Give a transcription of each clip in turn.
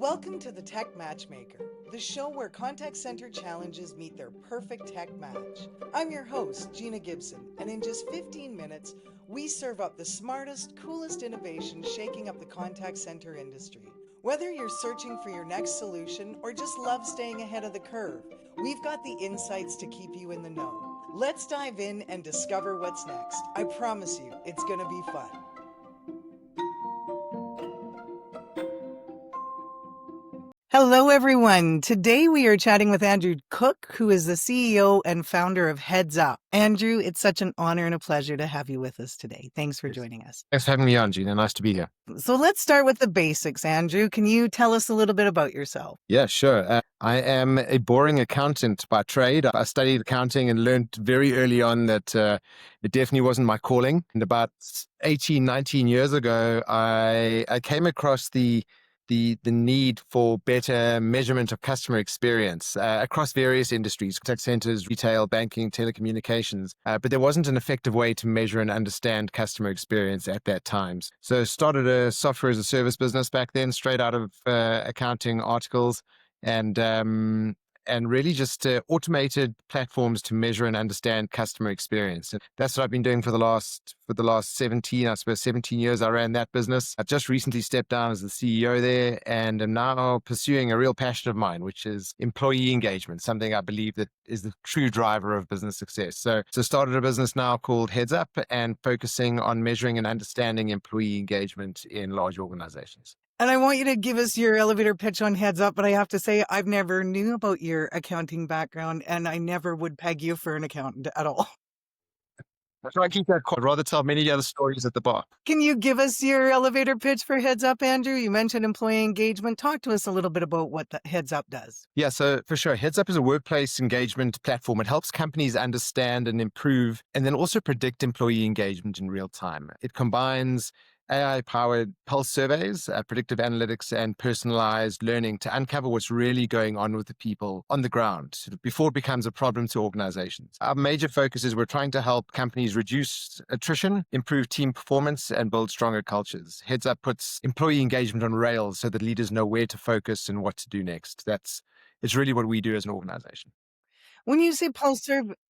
Welcome to the Tech Matchmaker, the show where contact center challenges meet their perfect tech match. I'm your host, Gina Gibson, and in just 15 minutes, we serve up the smartest, coolest innovations shaking up the contact center industry. Whether you're searching for your next solution or just love staying ahead of the curve, we've got the insights to keep you in the know. Let's dive in and discover what's next. I promise you, it's going to be fun. Hello, everyone. Today we are chatting with Andrew Cook, who is the CEO and founder of HeadsUp. Andrew, it's such an honor and a pleasure to have you with us today. Thanks for joining us. Thanks for having me on, Gina. Nice to be here. So let's start with the basics, Andrew. Can you tell us a little bit about yourself? Yeah, sure. I am a boring accountant by trade. I studied accounting and learned very early on that it definitely wasn't my calling. And about 18, 19 years ago, I came across the need for better measurement of customer experience across various industries, contact centers, retail, banking, telecommunications. But there wasn't an effective way to measure and understand customer experience at that time. So started a software as a service business back then, straight out of accounting articles, and really just automated platforms to measure and understand customer experience. And that's what I've been doing for the last 17 years. I ran that business. I just recently stepped down as the CEO there and am now pursuing a real passion of mine, which is employee engagement, something I believe that is the true driver of business success. So started a business now called HeadsUp and focusing on measuring and understanding employee engagement in large organizations. And I want you to give us your elevator pitch on HeadsUp, but I have to say I've never knew about your accounting background, and I never would peg you for an accountant at all. I try and keep that quiet. I'd rather tell many other stories at the bar. Can you give us your elevator pitch for HeadsUp, Andrew? You mentioned employee engagement. Talk to us a little bit about what the HeadsUp does. Yeah, so for sure. HeadsUp is a workplace engagement platform. It helps companies understand and improve and then also predict employee engagement in real time. It combines AI-powered pulse surveys, predictive analytics, and personalized learning to uncover what's really going on with the people on the ground before it becomes a problem to organizations. Our major focus is we're trying to help companies reduce attrition, improve team performance, and build stronger cultures. HeadsUp puts employee engagement on rails so that leaders know where to focus and what to do next. It's really what we do as an organization. When you say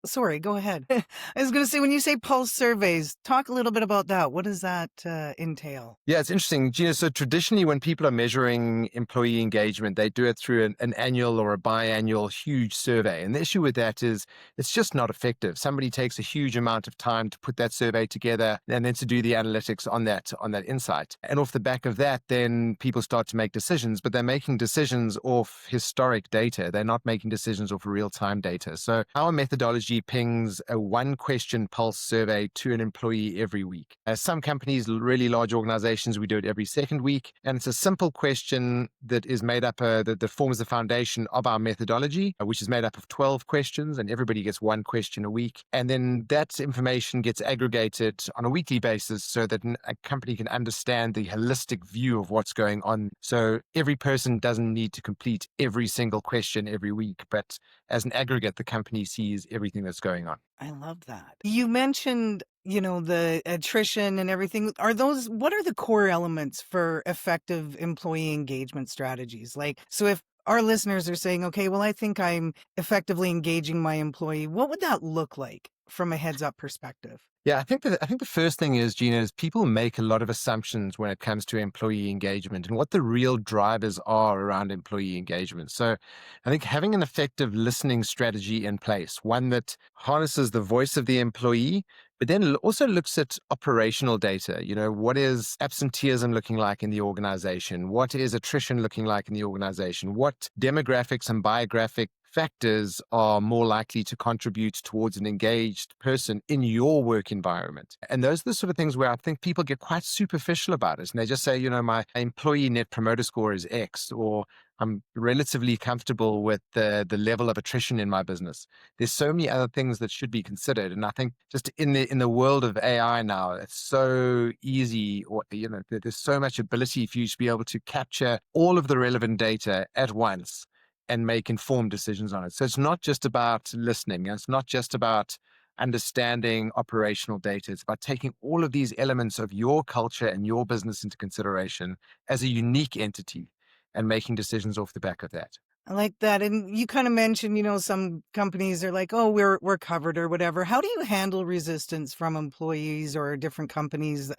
sorry, go ahead. I was going to say, when you say pulse surveys, talk a little bit about that. What does that entail? Yeah, it's interesting, Gina. So traditionally, when people are measuring employee engagement, they do it through an annual or a biannual huge survey. And the issue with that is it's just not effective. Somebody takes a huge amount of time to put that survey together and then to do the analytics on that insight. And off the back of that, then people start to make decisions, but they're making decisions off historic data. They're not making decisions off real-time data. So our methodology pings a one-question pulse survey to an employee every week. Some companies, really large organizations, we do it every second week. And it's a simple question that is made up, that forms the foundation of our methodology, which is made up of 12 questions, and everybody gets one question a week. And then that information gets aggregated on a weekly basis so that a company can understand the holistic view of what's going on. So every person doesn't need to complete every single question every week, but as an aggregate, the company sees everything that's going on. I love that. You mentioned, the attrition and everything. What are the core elements for effective employee engagement strategies? So if our listeners are saying, okay, well, I think I'm effectively engaging my employee, what would that look like from a HeadsUp perspective? Yeah, I think the first thing is, Gina, is people make a lot of assumptions when it comes to employee engagement and what the real drivers are around employee engagement. So I think having an effective listening strategy in place, one that harnesses the voice of the employee, but then also looks at operational data. What is absenteeism looking like in the organization? What is attrition looking like in the organization? What demographics and biographic factors are more likely to contribute towards an engaged person in your work environment? And those are the sort of things where I think people get quite superficial about it. And they just say, my employee net promoter score is X, or I'm relatively comfortable with the level of attrition in my business. There's so many other things that should be considered. And I think just in the world of AI now, it's so easy, or there's so much ability for you to be able to capture all of the relevant data at once and make informed decisions on it. So it's not just about listening. It's not just about understanding operational data. It's about taking all of these elements of your culture and your business into consideration as a unique entity and making decisions off the back of that. I like that. And you kind of mentioned, some companies are like, oh, we're covered or whatever. How do you handle resistance from employees or different companies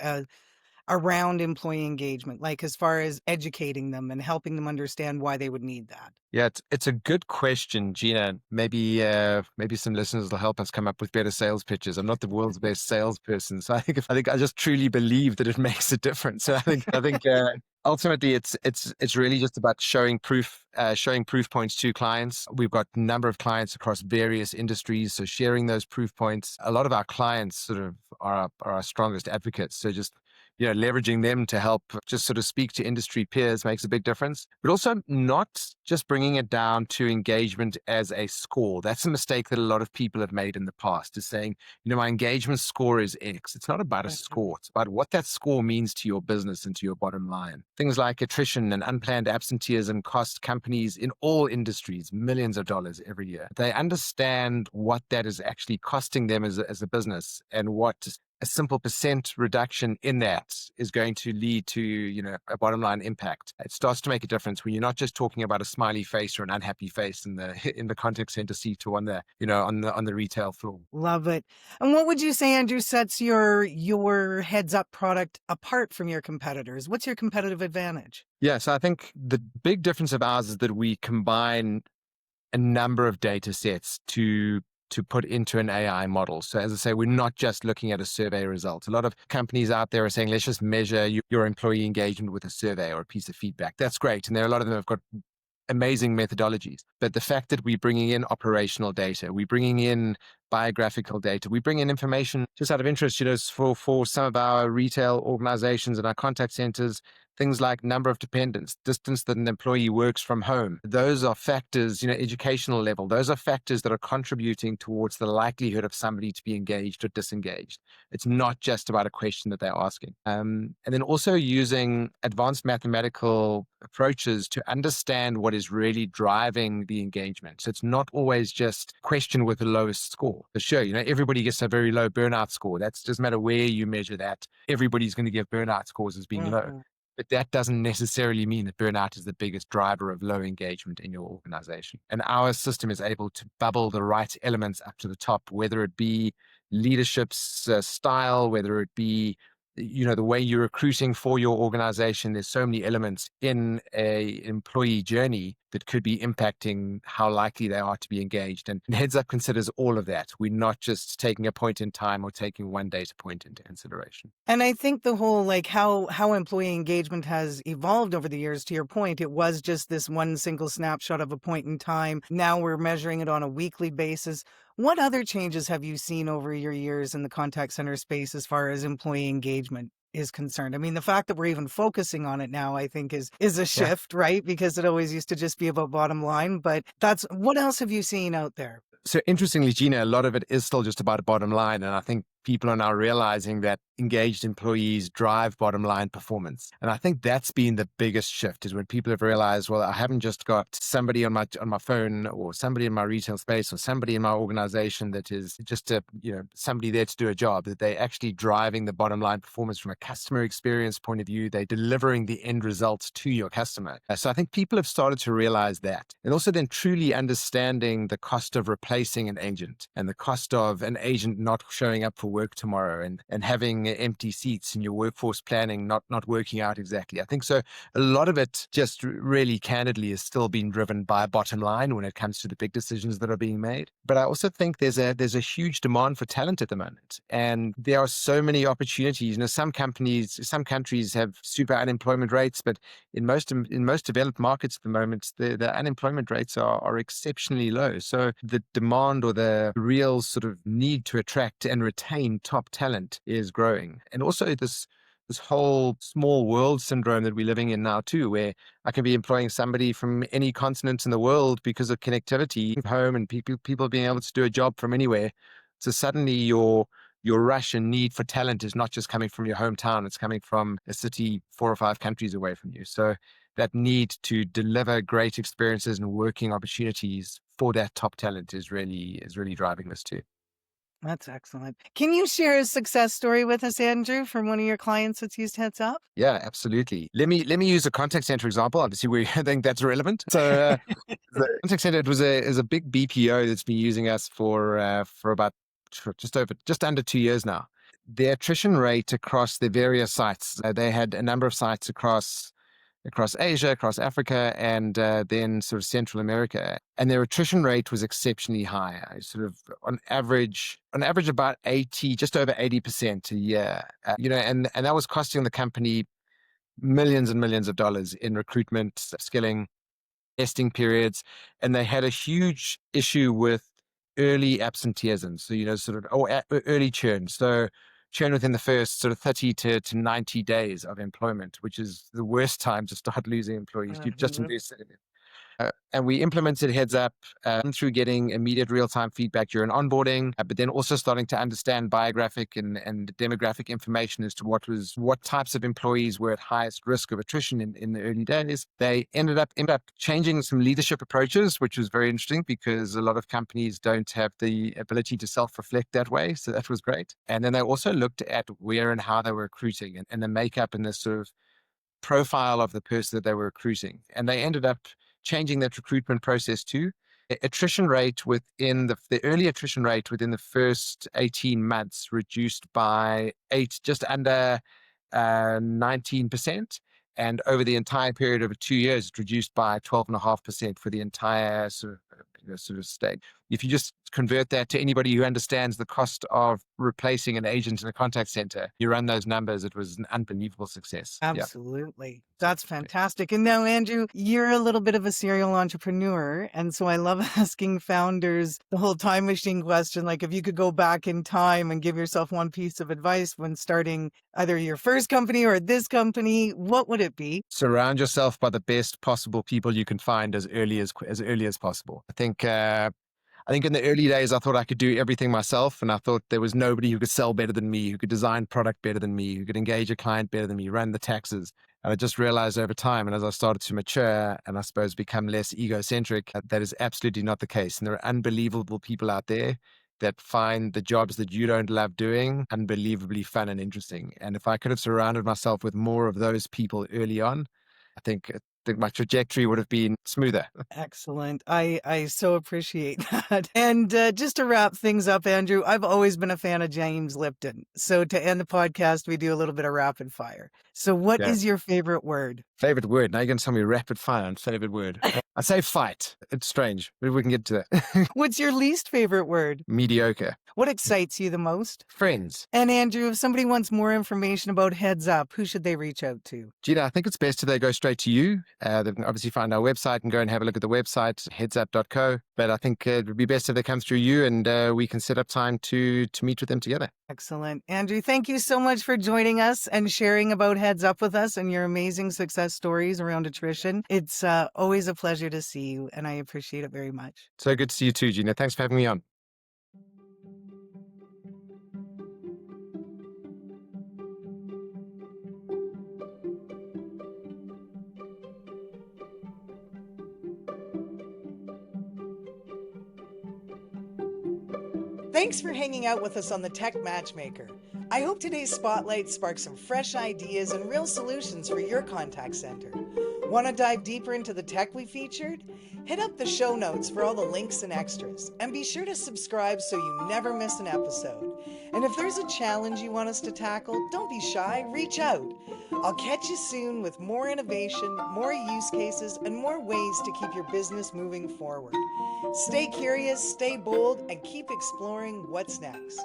around employee engagement, like as far as educating them and helping them understand why they would need that? Yeah, it's a good question, Gina. Maybe some listeners will help us come up with better sales pitches. I'm not the world's best salesperson, so I think I just truly believe that it makes a difference. So I think ultimately it's really just about showing proof points to clients. We've got a number of clients across various industries, so sharing those proof points. A lot of our clients sort of are our strongest advocates. So just leveraging them to help just sort of speak to industry peers makes a big difference. But also not just bringing it down to engagement as a score. That's a mistake that a lot of people have made in the past, is saying, my engagement score is X. It's not about a score. It's about what that score means to your business and to your bottom line. Things like attrition and unplanned absenteeism cost companies in all industries millions of dollars every year. They understand what that is actually costing them as a business, and what a simple percent reduction in that is going to lead to, a bottom line impact. It starts to make a difference when you're not just talking about a smiley face or an unhappy face in the contact center seat or on the retail floor. Love it. And what would you say, Andrew, sets your heads up product apart from your competitors? What's your competitive advantage? Yeah, so I think the big difference of ours is that we combine a number of data sets to put into an AI model. So as I say, we're not just looking at a survey result. A lot of companies out there are saying, let's just measure your employee engagement with a survey or a piece of feedback. That's great. And there are a lot of them have got amazing methodologies. But the fact that we're bringing in operational data, we're bringing in biographical data, we bring in information just out of interest, for some of our retail organizations and our contact centers, things like number of dependents, distance that an employee works from home. Those are factors, educational level. Those are factors that are contributing towards the likelihood of somebody to be engaged or disengaged. It's not just about a question that they're asking. And then also using advanced mathematical approaches to understand what is really driving the engagement. So it's not always just question with the lowest score. For sure, everybody gets a very low burnout score. That doesn't matter where you measure that. Everybody's going to give burnout scores as being low. But that doesn't necessarily mean that burnout is the biggest driver of low engagement in your organization. And our system is able to bubble the right elements up to the top, whether it be leadership's style, whether it be the way you're recruiting for your organization. There's so many elements in a employee journey that could be impacting how likely they are to be engaged. And HeadsUp considers all of that. We're not just taking a point in time or taking one data point into consideration. And I think the whole, how employee engagement has evolved over the years, to your point, it was just this one single snapshot of a point in time. Now we're measuring it on a weekly basis. What other changes have you seen over your years in the contact center space as far as employee engagement is concerned? I mean, the fact that we're even focusing on it now, I think is a shift, right? Because it always used to just be about bottom line. But what else have you seen out there? So interestingly, Gina, a lot of it is still just about a bottom line. And I think people are now realizing that engaged employees drive bottom line performance. And I think that's been the biggest shift, is when people have realized, well, I haven't just got somebody on my phone, or somebody in my retail space, or somebody in my organization that is just somebody there to do a job, that they're actually driving the bottom line performance from a customer experience point of view. They're delivering the end results to your customer. So I think people have started to realize that. And also then truly understanding the cost of replacing an agent, and the cost of an agent not showing up for work tomorrow, and having empty seats in your workforce planning not working out exactly. I think so a lot of it, just really candidly, is still being driven by a bottom line when it comes to the big decisions that are being made. But I also think there's a huge demand for talent at the moment, and there are so many opportunities. Some countries have super unemployment rates, but in most developed markets at the moment, the unemployment rates are exceptionally low. So the demand, or the real sort of need to attract and retain top talent, is growing. And also this whole small world syndrome that we're living in now too, where I can be employing somebody from any continent in the world because of connectivity from home, and people being able to do a job from anywhere. So suddenly your rush and need for talent is not just coming from your hometown, it's coming from a city 4 or 5 countries away from you. So that need to deliver great experiences and working opportunities for that top talent is really driving this too. That's excellent. Can you share a success story with us, Andrew, from one of your clients that's used HeadsUp? Yeah, absolutely. Let me use a contact center example. Obviously, we I think that's relevant. So the contact center, it was a big BPO that's been using us for about just under 2 years now. Their attrition rate across the various sites, they had a number of sites across Asia, across Africa, and then sort of Central America. And their attrition rate was exceptionally high, sort of on average about 80, just over 80% a year. And that was costing the company millions and millions of dollars in recruitment, skilling, testing periods, and they had a huge issue with early absenteeism. So, early churn. So churn within the first sort of 30 to 90 days of employment, which is the worst time to start losing employees. You've just invested in it. And we implemented HeadsUp through getting immediate real-time feedback during onboarding, but then also starting to understand biographic and demographic information as to what types of employees were at highest risk of attrition in the early days. They ended up changing some leadership approaches, which was very interesting because a lot of companies don't have the ability to self-reflect that way. So that was great. And then they also looked at where and how they were recruiting and the makeup and the sort of profile of the person that they were recruiting. And they ended up changing that recruitment process too. The early attrition rate within the first 18 months reduced by just under 19%. And over the entire period of 2 years, it reduced by 12.5% for the entire sort of state. If you just convert that to anybody who understands the cost of replacing an agent in a contact center, you run those numbers, it was an unbelievable success. Absolutely. Yeah. That's fantastic. And now, Andrew, you're a little bit of a serial entrepreneur. And so I love asking founders the whole time machine question, like if you could go back in time and give yourself one piece of advice when starting either your first company or this company, what would it be? Surround yourself by the best possible people you can find as early as possible. I think in the early days, I thought I could do everything myself. And I thought there was nobody who could sell better than me, who could design product better than me, who could engage a client better than me, run the taxes. And I just realized over time, and as I started to mature and I suppose become less egocentric, that is absolutely not the case. And there are unbelievable people out there that find the jobs that you don't love doing unbelievably fun and interesting. And if I could have surrounded myself with more of those people early on, I think my trajectory would have been smoother. Excellent. I so appreciate that. And just to wrap things up, Andrew, I've always been a fan of James Lipton. So to end the podcast, we do a little bit of rapid fire. So what is your favorite word? Favorite word? Now you're going to tell me rapid fire on favorite word. I say fight. It's strange. Maybe we can get to that. What's your least favorite word? Mediocre. What excites you the most? Friends. And Andrew, if somebody wants more information about HeadsUp, who should they reach out to? Gina, I think it's best if they go straight to you. They can obviously find our website and go and have a look at the website, headsup.co. But I think it would be best if they come through you and we can set up time to meet with them together. Excellent. Andrew, thank you so much for joining us and sharing about HeadsUp with us and your amazing success stories around attrition. It's always a pleasure to see you, and I appreciate it very much. So good to see you too, Gina. Thanks for having me on. Thanks for hanging out with us on the Tech Matchmaker. I hope today's spotlight sparks some fresh ideas and real solutions for your contact center. Want to dive deeper into the tech we featured? Hit up the show notes for all the links and extras, and be sure to subscribe so you never miss an episode. And if there's a challenge you want us to tackle, don't be shy, reach out. I'll catch you soon with more innovation, more use cases, and more ways to keep your business moving forward. Stay curious, stay bold, and keep exploring what's next.